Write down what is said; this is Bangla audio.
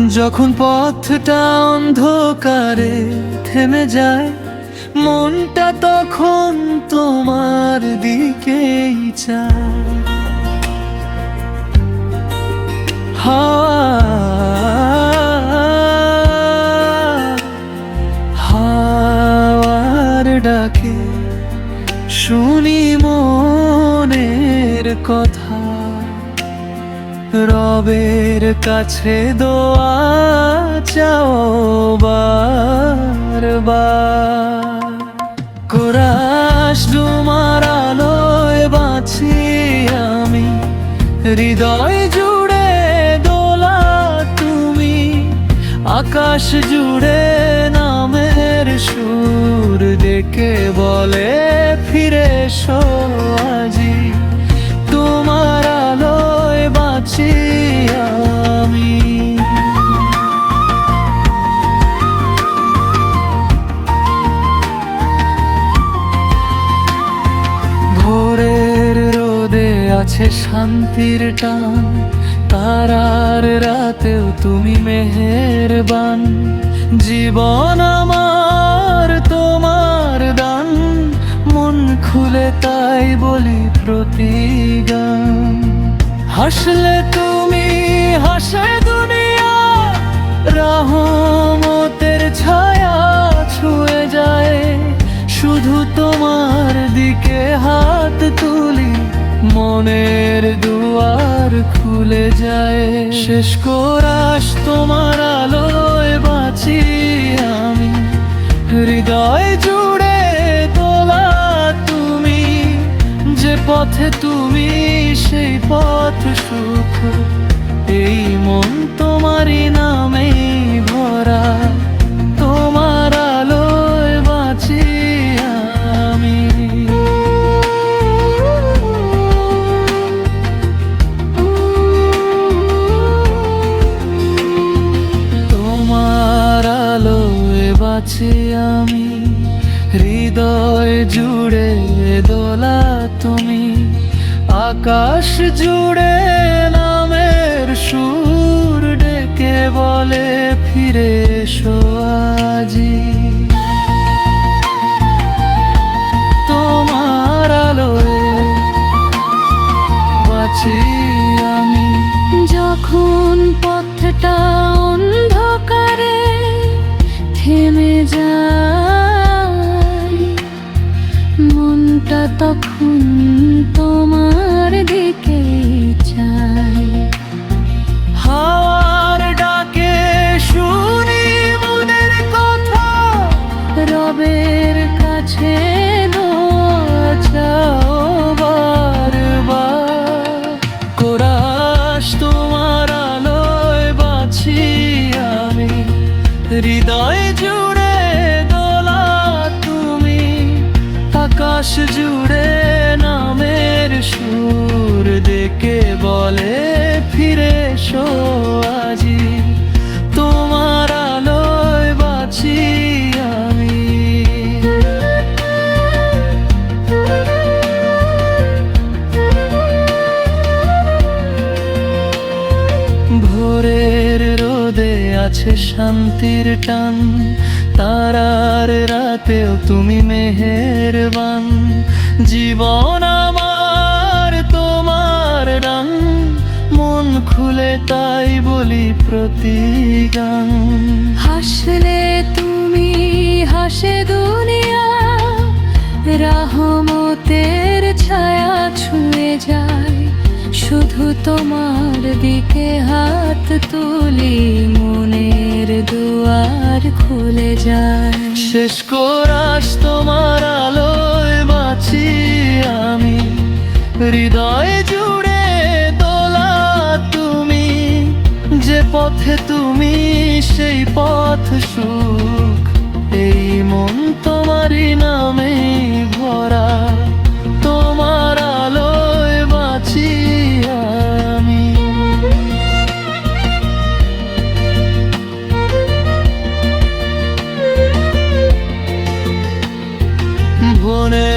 যখন পথটা অন্ধকারে থেমে যায়, মনটা তখন তোমার দিকেই চায়। হাওয়ার ডাকে শুনি মনের কথা, রবের কাছে দোয়া চাও বারবার। কোরাস তোমার আলোয় বাঁচি আমি, হৃদয় জুড়ে দোলা তুমি, আকাশ জুড়ে নামের সুর ডেকে বলে ফিরে এসো আজি। তোমার আলোয় বাঁচি আমি। ভোরের রোদে আছে শান্তির টান, তারার রাতেও তুমি মেহেরবান। জীবন আমার তোমার দান, মন খুলে তাই বলি প্রতিগান। হাসলে তুমি হাসে দুনিয়া, রহমতের ছায়া ছুঁয়ে যায়। শুধু তোমার দিকে হাত তুলি, মনের দুয়ার খুলে যায়। শেষ কোরাস তোমার আলোয় বাঁচি আমি, হৃদয় জুড়ে দোলা তুমি, যে পথে তুমি সেই পথ সুখ। এই মন তোমারই নামেই ভরা, তোমার আলোয় বাঁচি আমি। তোমার আলোয় বাঁচি আমি, হৃদয় জুড়ে দোলা তুমি, আকাশ জুড়ে নামের সুর ডেকে বলে ফিরে এসো আজি। তোমার আলোয় বাঁচি আমি। যখন পথটা অন্ধকারে থেমে যায়, মনটা তখন তোমার দিকে চায়। হাওয়ার ডাকে শুনি মনের কথা, রবের কাছে দোয়া চাও বারবার। কোরাস তোমার আলোয় বাঁচি আমি, হৃদয় জুড়ে দোলা তুমি, আকাশ জুড়ে নামের সুর ডেকে বলে ফিরে এসো আজি। তোমার আলোয় বাঁচি আমি। ভোরের রোদে আছে শান্তির টান, তারার রাতেও তুমি মেহেরবান। জীবন আমার তোমার রং, মন খুলে তাই বলি প্রতিগান। হাসলে তুমি হাসে দুনিয়া, রহমতের ছায়া ছুঁয়ে যায়। শুধু তোমার দিকে হাত তুলি, মনের দুয়ার খুলে যায়। শেষ কোরাস তোমার আলোয় বাঁচি আমি, হৃদয় জুড়ে দোলা তুমি, যে পথে তুমি সেই পথ সুখ। এই মন তোমারই নামেই ভরা, তোমার আলোয় বাঁচি আমি। বনে